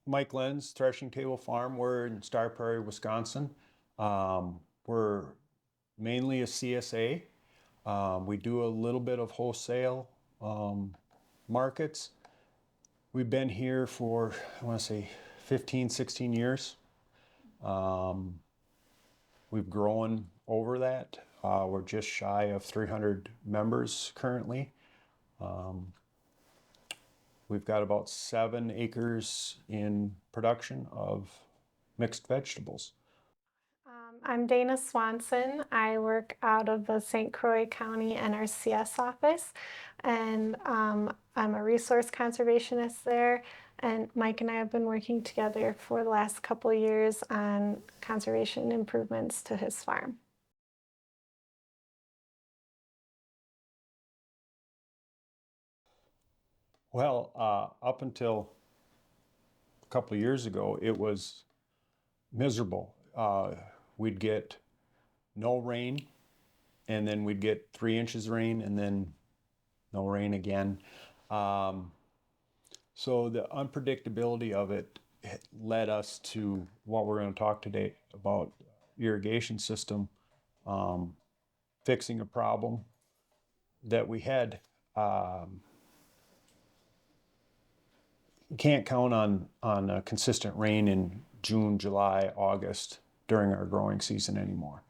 Mike Lenz, Threshing Table Farm. We're in Star Prairie, Wisconsin. We're mainly a CSA. We do a little bit of wholesale markets. We've been here for, I want to say, 15, 16 years. We've grown over that. We're just shy of 300 members currently. We've got about 7 acres in production of mixed vegetables. I'm Dana Swanson. I work out of the St. Croix County NRCS office, and I'm a resource conservationist there. And Mike and I have been working together for the last couple of years on conservation improvements to his farm. Well, up until a couple of years ago, it was miserable. We'd get no rain, and then we'd get 3 inches rain, and then no rain again. So the unpredictability of it led us to what we're going to talk today about irrigation system, fixing a problem that we had. You can't count on consistent rain in June, July, August during our growing season anymore.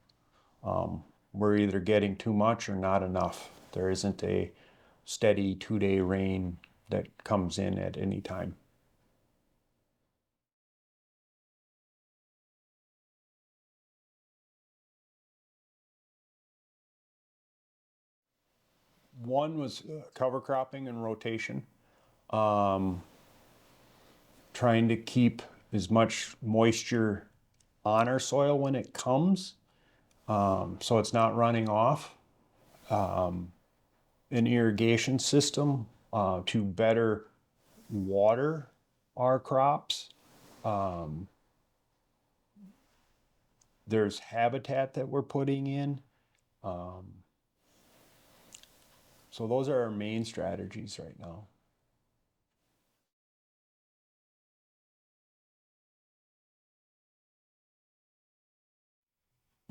We're either getting too much or not enough. There isn't a steady 2-day rain that comes in at any time. One was cover cropping and rotation. Trying to keep as much moisture on our soil when it comes, so it's not running off. An irrigation system to better water our crops. There's habitat that we're putting in. So those are our main strategies right now.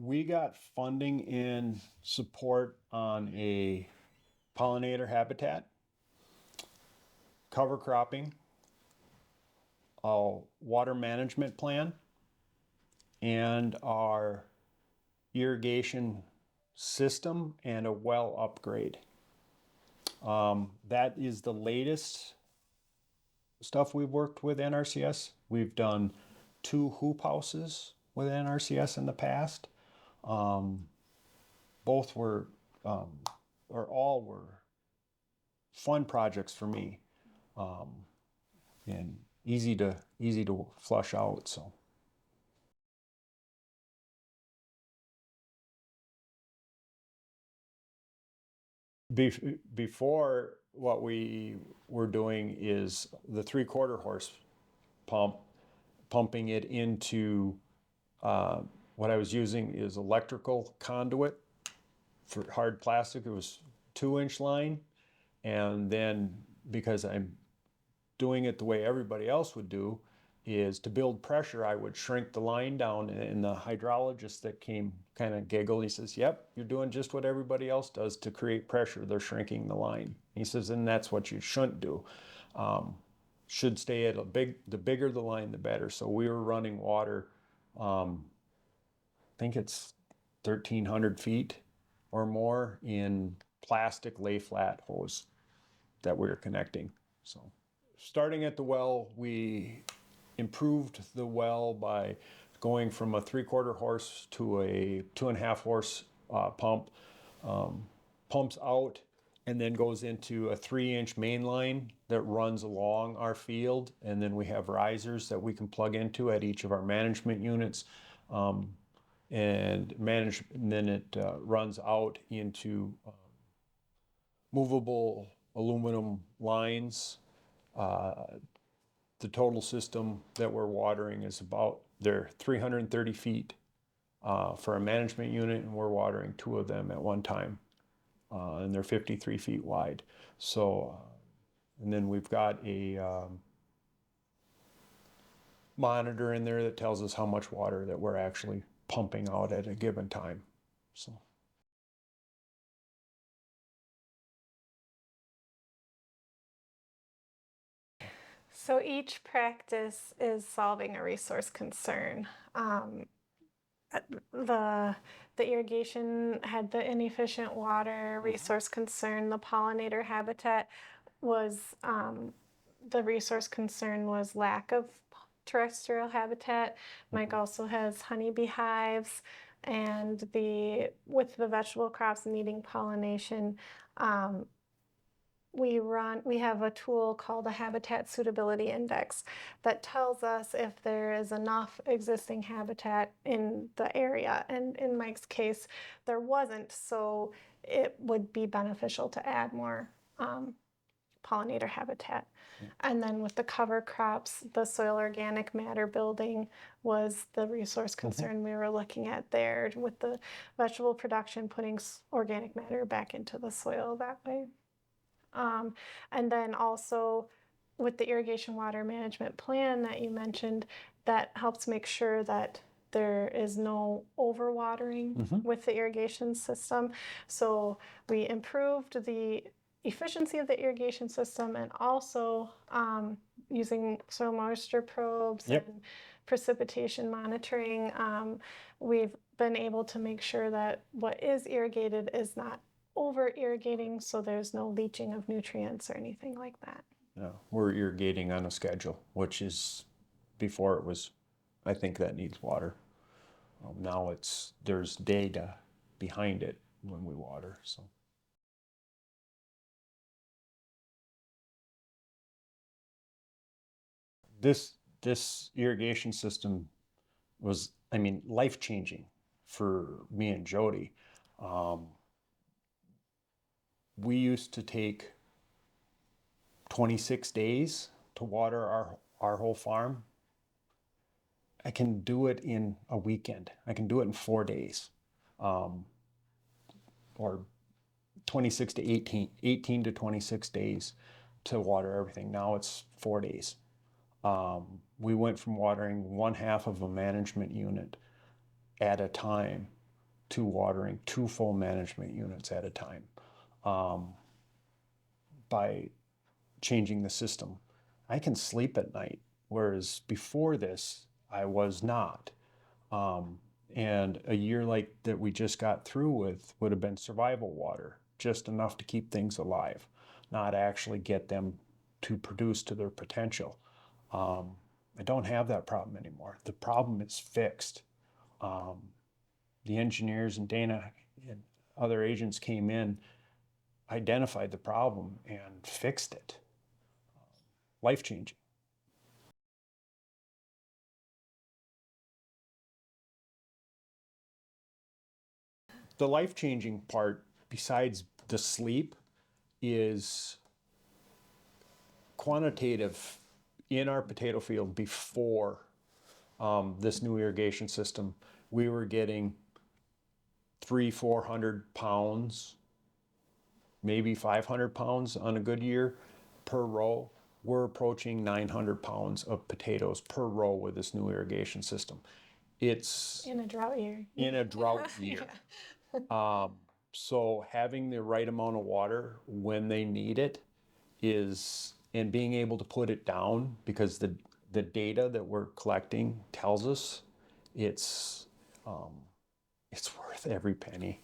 We got funding and support on a pollinator habitat, cover cropping, a water management plan, and our irrigation system and a well upgrade. That is the latest stuff we've worked with NRCS. We've done 2 hoop houses with NRCS in the past. Both were, or all were, fun projects for me, and easy to flush out. So. Before, what we were doing is the 3/4 horse pump, pumping it into what I was using is electrical conduit for hard plastic. It was 2-inch line, and then because I'm doing it the way everybody else would do, is to build pressure, I would shrink the line down, and the hydrologist that came kind of giggled. He says, "Yep, you're doing just what everybody else does to create pressure. They're shrinking the line." He says, "And that's what you shouldn't do. Should stay at the bigger the line, the better." So we were running water, I think it's 1,300 feet or more in plastic lay flat hose that we were connecting. So starting at the well, we improved the well by going from a 3/4 horse to a 2.5 horse pump. Pumps out and then goes into a 3-inch main line that runs along our field, and then we have risers that we can plug into at each of our management units, and then it runs out into movable aluminum lines. The total system that we're watering is they're 330 feet for a management unit, and we're watering 2 of them at one time, and they're 53 feet wide. So, and then we've got a monitor in there that tells us how much water that we're actually pumping out at a given time. So. So each practice is solving a resource concern. The irrigation had the inefficient water resource concern. The pollinator habitat was the resource concern was lack of terrestrial habitat. Mike also has honeybee hives, and with the vegetable crops needing pollination, we have a tool called a habitat suitability index that tells us if there is enough existing habitat in the area. And in Mike's case, there wasn't, so it would be beneficial to add more pollinator habitat. And then with the cover crops, the soil organic matter building was the resource concern we were looking at there, with the vegetable production putting organic matter back into the soil that way. And then also with the irrigation water management plan that you mentioned, that helps make sure that there is no overwatering with the irrigation system. So we improved the efficiency of the irrigation system, and also using soil moisture probes and precipitation monitoring, we've been able to make sure that what is irrigated is not over irrigating, so there's no leaching of nutrients or anything like that. Yeah, we're irrigating on a schedule, which is, before it was, I think that needs water. Now there's data behind it when we water. So this irrigation system was, I mean, life-changing for me and Jody. We used to take 26 days to water our whole farm. I can do it in a weekend. I can do it in 4 days, or 26 to 18 to 26 days to water everything. Now it's 4 days. We went from watering 1/2 of a management unit at a time to watering 2 full management units at a time, by changing the system. I can sleep at night, whereas before this, I was not. And a year like that we just got through with would have been survival water, just enough to keep things alive, not actually get them to produce to their potential. I don't have that problem anymore. The problem is fixed. The engineers and Dana and other agents came in, identified the problem, and fixed it. Life-changing. The life-changing part, besides the sleep, is quantitative. In our potato field before this new irrigation system, we were getting 300-400 pounds, maybe 500 pounds on a good year per row. We're approaching 900 pounds of potatoes per row with this new irrigation system. It's in a drought year. In a drought year. So having the right amount of water when they need it is, and being able to put it down, because the data that we're collecting tells us it's worth every penny.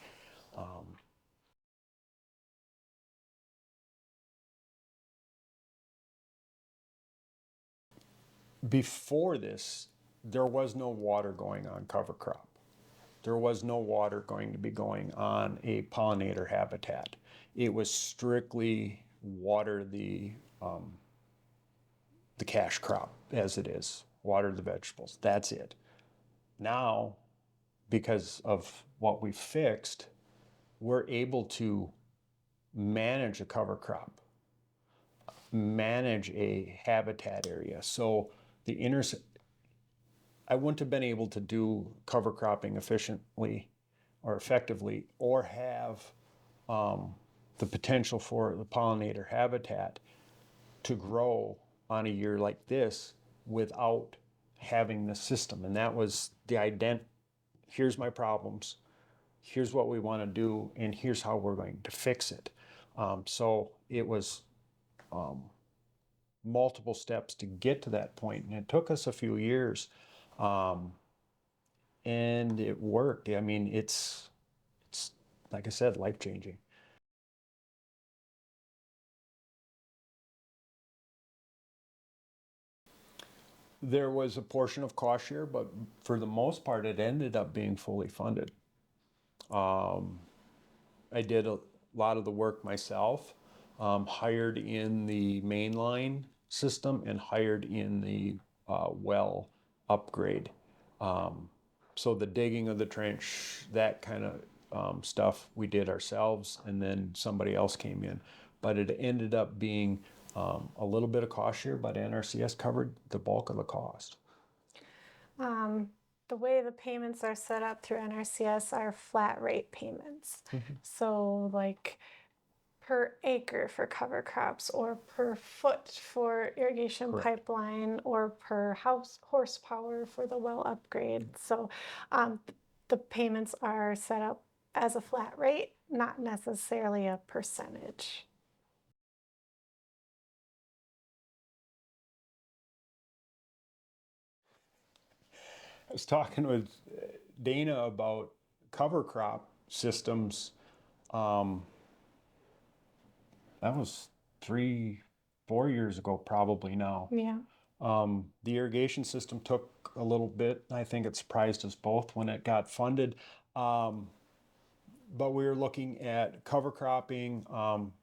Before this, there was no water going on cover crop. There was no water going to be going on a pollinator habitat. It was strictly water the cash crop as it is, water the vegetables. That's it. Now, because of what we fixed, we're able to manage a cover crop, manage a habitat area. So I wouldn't have been able to do cover cropping efficiently or effectively, or have the potential for the pollinator habitat to grow on a year like this without having the system, and that was the here's my problems, here's what we want to do, and here's how we're going to fix it. So it was multiple steps to get to that point, and it took us a few years, and it worked. I mean, it's like I said, life changing. There was a portion of cost share, but for the most part, it ended up being fully funded. I did a lot of the work myself, hired in the mainline system and hired in the well upgrade. So the digging of the trench, that kind of stuff, we did ourselves, and then somebody else came in. But it ended up being a little bit of cost share, but NRCS covered the bulk of the cost. The way the payments are set up through NRCS are flat rate payments. So like per acre for cover crops, or per foot for irrigation Correct. pipeline, or per house horsepower for the well upgrade. So the payments are set up as a flat rate, not necessarily a percentage. I was talking with Dana about cover crop systems. That was 3-4 years ago, probably now. Yeah. The irrigation system took a little bit. I think it surprised us both when it got funded. But we were looking at cover cropping,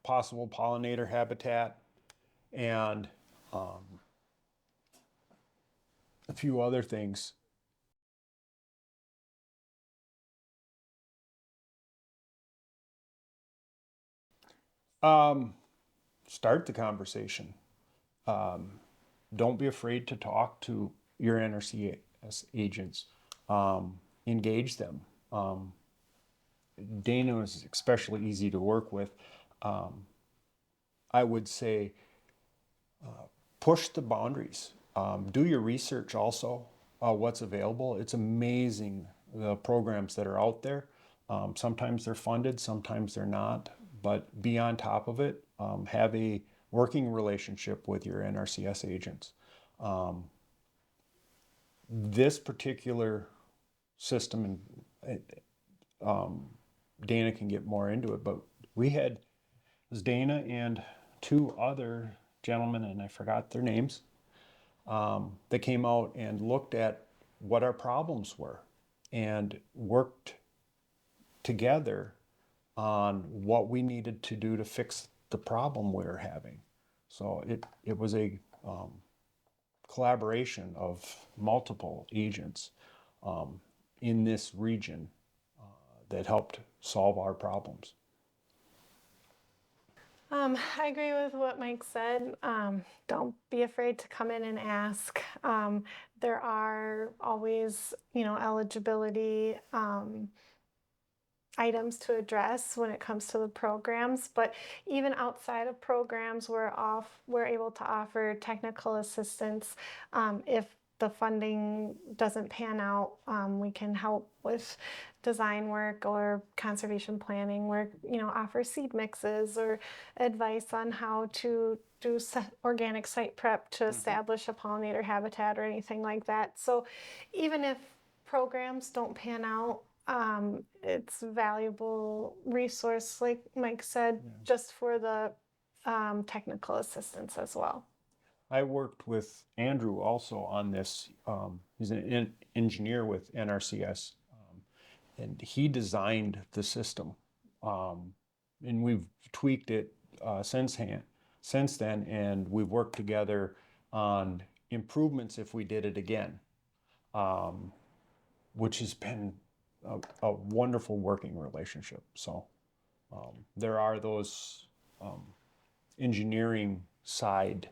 possible pollinator habitat, and a few other things. Start the conversation. Don't be afraid to talk to your NRCS agents. Engage them. Dana is especially easy to work with. I would say push the boundaries. Do your research also, what's available. It's amazing the programs that are out there. Sometimes they're funded, sometimes they're not, but be on top of it. Have a working relationship with your NRCS agents. This particular system, and Dana can get more into it, but we had, it was Dana and two other gentlemen, and I forgot their names, that came out and looked at what our problems were and worked together on what we needed to do to fix the problem we were having. So it was a collaboration of multiple agents in this region that helped solve our problems. I agree with what Mike said. Don't be afraid to come in and ask. There are always, eligibility items to address when it comes to the programs, but even outside of programs, we're able to offer technical assistance. If the funding doesn't pan out, we can help with design work or conservation planning work, offer seed mixes or advice on how to do organic site prep to establish a pollinator habitat or anything like that. So even if programs don't pan out, it's a valuable resource, like Mike said, just for the technical assistance as well. I worked with Andrew also on this. He's an engineer with NRCS, and he designed the system. And we've tweaked it since then, and we've worked together on improvements if we did it again, which has been a wonderful working relationship. So there are those engineering side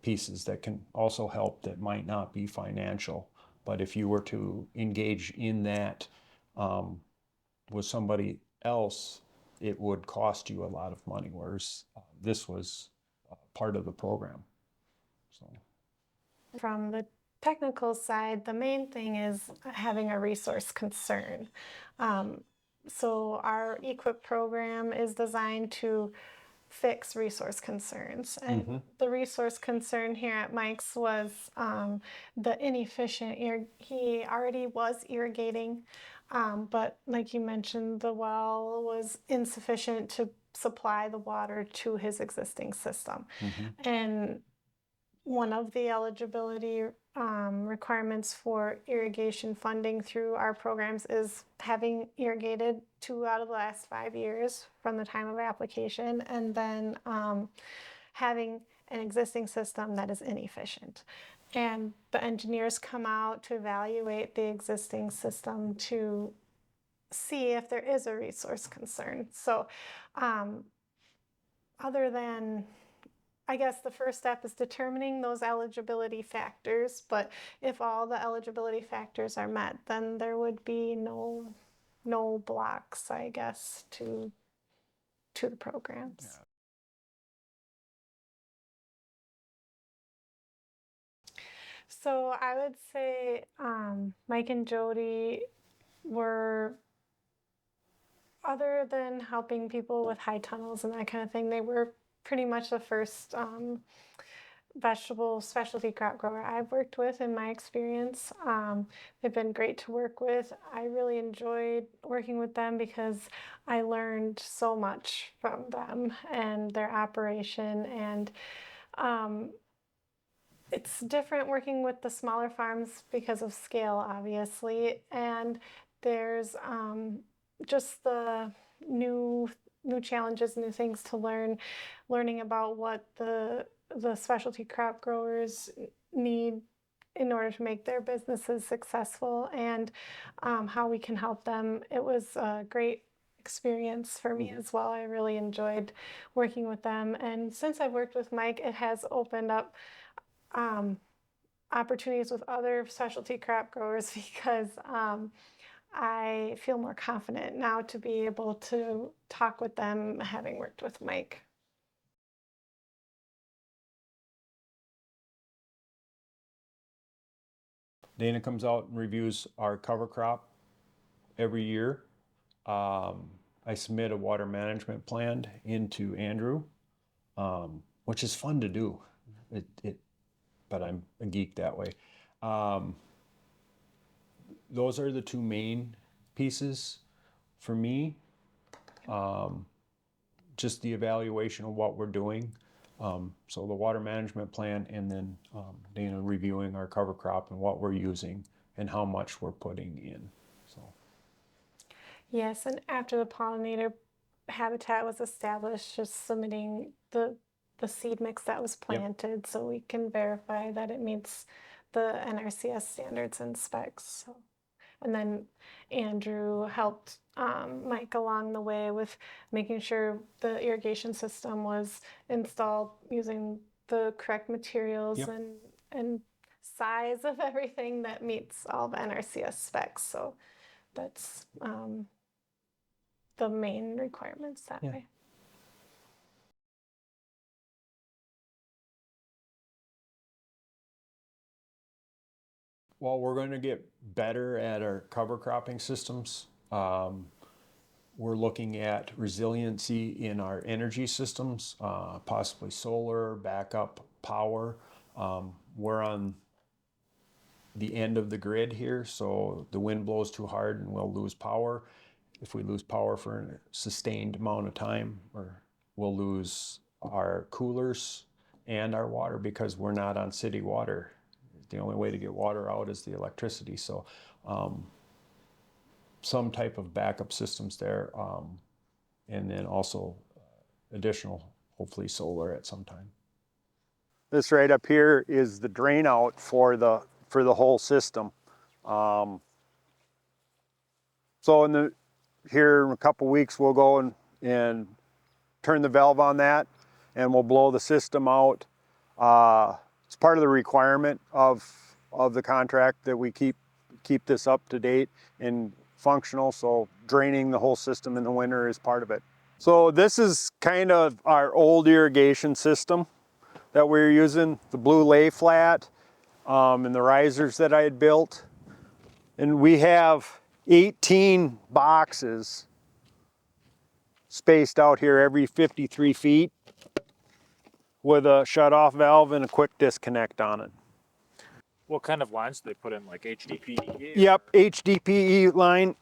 pieces that can also help that might not be financial. But if you were to engage in that with somebody else, it would cost you a lot of money, whereas this was part of the program. So. From the technical side, the main thing is having a resource concern. So our EQIP program is designed to fix resource concerns. And the resource concern here at Mike's was the inefficient, he already was irrigating, but like you mentioned, the well was insufficient to supply the water to his existing system. And one of the eligibility requirements for irrigation funding through our programs is having irrigated 2 out of the last 5 years from the time of application, and then having an existing system that is inefficient. And the engineers come out to evaluate the existing system to see if there is a resource concern. So other than, I guess the first step is determining those eligibility factors, but if all the eligibility factors are met, then there would be no blocks, I guess, to the programs. Yeah. So I would say Mike and Jody were, other than helping people with high tunnels and that kind of thing, they were pretty much the first vegetable specialty crop grower I've worked with in my experience. They've been great to work with. I really enjoyed working with them because I learned so much from them and their operation. And it's different working with the smaller farms because of scale, obviously. And there's just the new challenges, new things to learn, learning about what the specialty crop growers need in order to make their businesses successful, and how we can help them. It was a great experience for me as well. I really enjoyed working with them. And since I've worked with Mike, it has opened up opportunities with other specialty crop growers because I feel more confident now to be able to talk with them having worked with Mike. Dana comes out and reviews our cover crop every year. I submit a water management plan into Andrew, which is fun to do. But I'm a geek that way. Those are the two main pieces for me. Just the evaluation of what we're doing. So the water management plan, and then Dana reviewing our cover crop and what we're using and how much we're putting in. So. Yes, and after the pollinator habitat was established, just submitting the seed mix that was planted, so we can verify that it meets the NRCS standards and specs. So. And then Andrew helped Mike along the way with making sure the irrigation system was installed using the correct materials and size of everything that meets all the NRCS specs. So that's the main requirements that way. Well, we're going to get better at our cover cropping systems. We're looking at resiliency in our energy systems, possibly solar, backup power. We're on the end of the grid here, so the wind blows too hard and we'll lose power. If we lose power for a sustained amount of time, we'll lose our coolers and our water because we're not on city water. The only way to get water out is the electricity. So some type of backup systems there, and then also additional, hopefully solar at some time. This right up here is the drain out for the whole system. So here in a couple weeks we'll go and turn the valve on that, and we'll blow the system out. It's part of the requirement of the contract that we keep this up to date and functional, so draining the whole system in the winter is part of it. So this is kind of our old irrigation system that we're using, the blue lay flat. and the risers that I had built. And we have 18 boxes spaced out here every 53 feet with a shut-off valve and a quick disconnect on it. What kind of lines do they put in, like HDPE? Yep, HDPE line.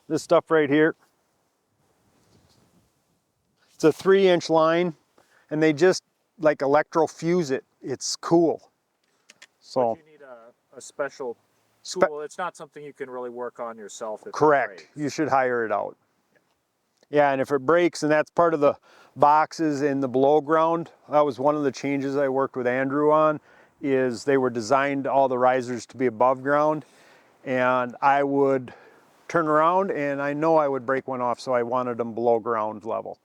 This stuff right here. It's a 3-inch line, and they just like electrofuse it. It's cool. So But you need a special tool. It's not something you can really work on yourself. If it correct. breaks. You should hire it out. Yeah, and if it breaks, and that's part of the boxes in the below ground, that was one of the changes I worked with Andrew on, is they were designed all the risers to be above ground, and I would turn around and I know I would break one off, so I wanted them below ground level.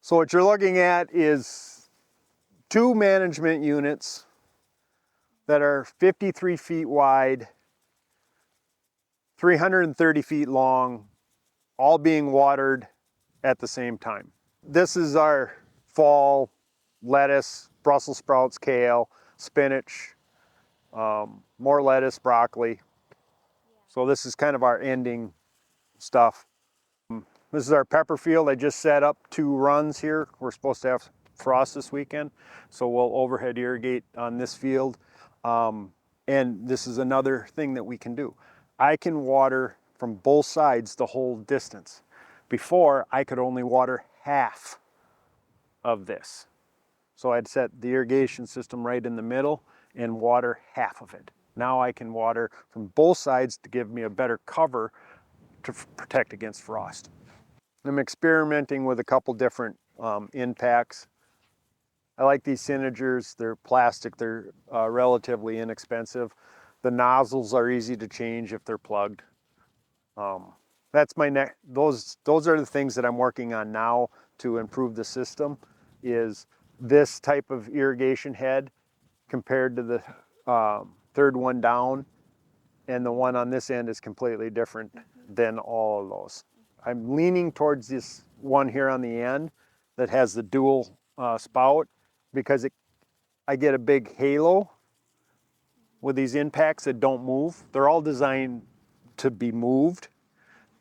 So what you're looking at is 2 management units that are 53 feet wide, 330 feet long, all being watered at the same time. This is our fall lettuce, Brussels sprouts, kale, spinach, more lettuce, broccoli. So this is kind of our ending stuff. This is our pepper field. I just set up 2 runs here. We're supposed to have frost this weekend, so we'll overhead irrigate on this field. And this is another thing that we can do. I can water from both sides the whole distance. Before, I could only water half of this. So I'd set the irrigation system right in the middle and water half of it. Now I can water from both sides to give me a better cover to protect against frost. I'm experimenting with a couple different impacts. I like these Synagers. They're plastic. They're relatively inexpensive. The nozzles are easy to change if they're plugged. That's my next. Those are the things that I'm working on now to improve the system. Is this type of irrigation head compared to the third one down, and the one on this end is completely different than all of those. I'm leaning towards this one here on the end that has the dual spout, because I get a big halo with these impacts that don't move. They're all designed to be moved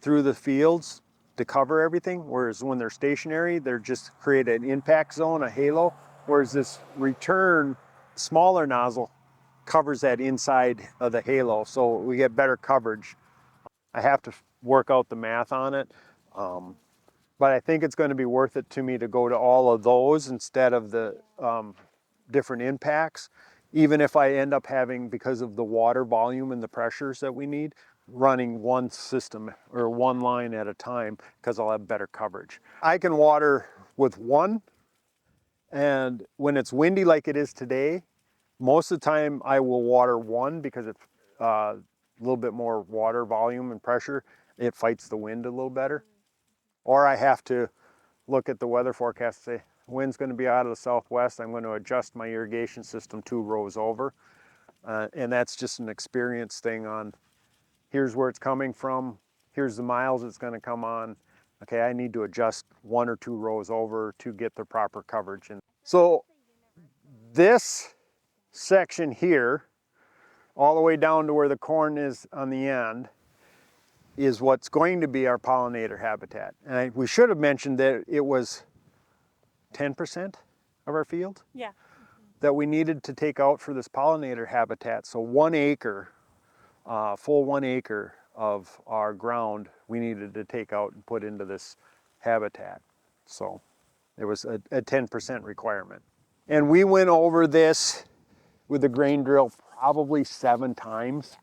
through the fields to cover everything, whereas when they're stationary, they're just create an impact zone, a halo, whereas this return smaller nozzle covers that inside of the halo, so we get better coverage. I have to work out the math on it, but I think it's going to be worth it to me to go to all of those instead of the different impacts, even if I end up having, because of the water volume and the pressures that we need, running one system or one line at a time, because I'll have better coverage. I can water with one, and when it's windy like it is today, most of the time I will water one, because it's a little bit more water volume and pressure. It fights the wind a little better. Or I have to look at the weather forecast and say, wind's going to be out of the southwest. I'm going to adjust my irrigation system 2 rows over. And that's just an experience thing on, here's where it's coming from, here's the miles it's going to come on. Okay, I need to adjust 1 or 2 rows over to get the proper coverage. And so this section here, all the way down to where the corn is on the end, is what's going to be our pollinator habitat. And we should have mentioned that it was 10% of our field that we needed to take out for this pollinator habitat. So 1 acre, full 1 acre of our ground we needed to take out and put into this habitat. So there was a 10% requirement. And we went over this with the grain drill probably 7 times.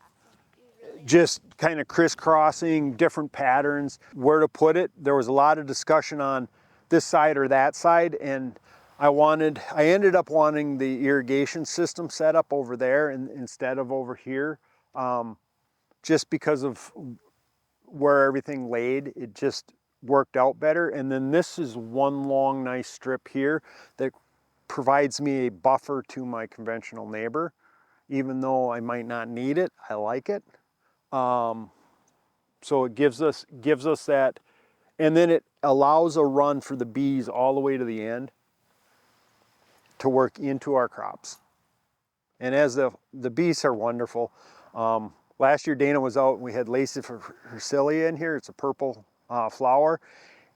Just kind of crisscrossing different patterns, where to put it. There was a lot of discussion on this side or that side, and I ended up wanting the irrigation system set up over there instead of over here, just because of where everything laid. It just worked out better. And then this is one long nice strip here that provides me a buffer to my conventional neighbor. Even though I might not need it, I like it. So it gives us that And then it allows a run for the bees all the way to the end to work into our crops. And as the bees are wonderful. Last year Dana was out and we had Lacey Versilia in here. It's a purple flower.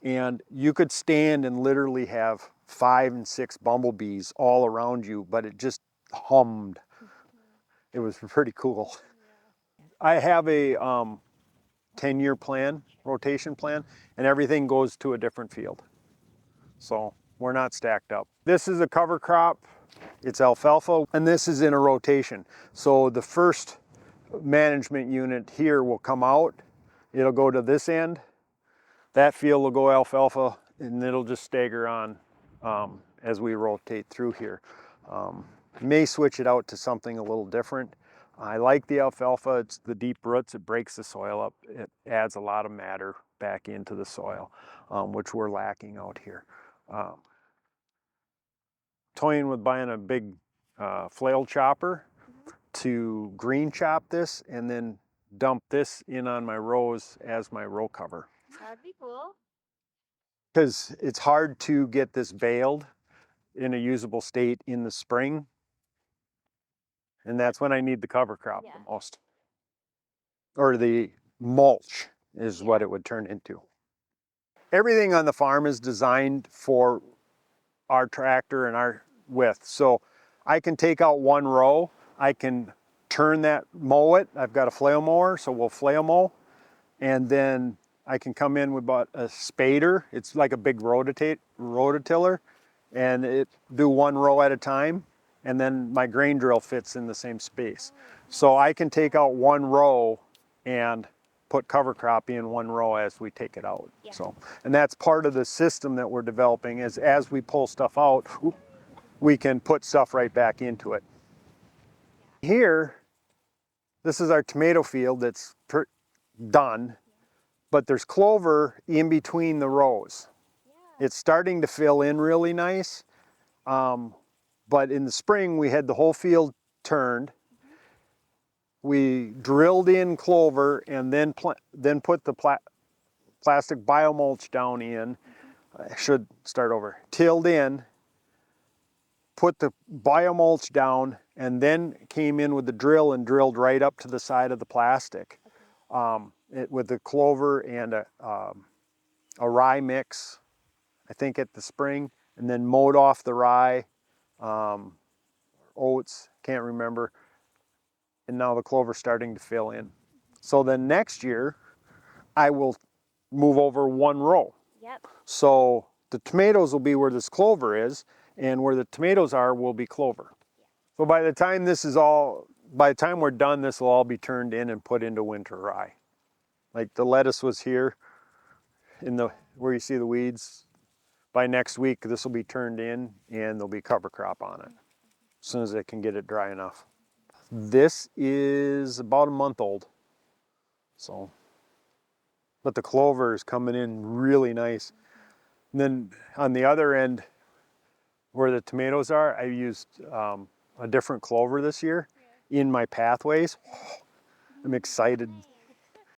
And you could stand and literally have 5 and 6 bumblebees all around you, but it just hummed. It was pretty cool. I have a 10-year plan, rotation plan, and everything goes to a different field. So we're not stacked up. This is a cover crop. It's alfalfa, and this is in a rotation. So the first management unit here will come out. It'll go to this end. That field will go alfalfa, and it'll just stagger on as we rotate through here. May switch it out to something a little different. I like the alfalfa. It's the deep roots. It breaks the soil up. It adds a lot of matter back into the soil, which we're lacking out here. Toying with buying a big flail chopper to green chop this and then dump this in on my rows as my row cover. That'd be cool. Because it's hard to get this baled in a usable state in the spring. And that's when I need the cover crop the most. Or the mulch is what it would turn into. Everything on the farm is designed for our tractor and our width. So I can take out one row, I can turn that, mow it. I've got a flail mower, so we'll flail mow. And then I can come in with about a spader. It's like a big rototiller, and it do one row at a time. And then my grain drill fits in the same space. So I can take out one row and put cover crop in one row as we take it out. Yeah. So, and that's part of the system that we're developing is as we pull stuff out, we can put stuff right back into it. Here, this is our tomato field that's done, but there's clover in between the rows. It's starting to fill in really nice. But in the spring, we had the whole field turned. We drilled in clover and then put the plastic biomulch down in. I should start over. Tilled in, put the biomulch down, and then came in with the drill and drilled right up to the side of the plastic with the clover and a rye mix, I think at the spring, and then mowed off the rye, oats, can't remember. And now the clover's starting to fill in. So then next year, I will move over one row. Yep. So the tomatoes will be where this clover is, and where the tomatoes are will be clover. So by the time we're done, this will all be turned in and put into winter rye. Like the lettuce was here, where you see the weeds. By next week, this will be turned in and there'll be cover crop on it, as soon as they can get it dry enough. This is about a month old. So, but the clover is coming in really nice. And then on the other end, where the tomatoes are, I used a different clover this year in my pathways. I'm excited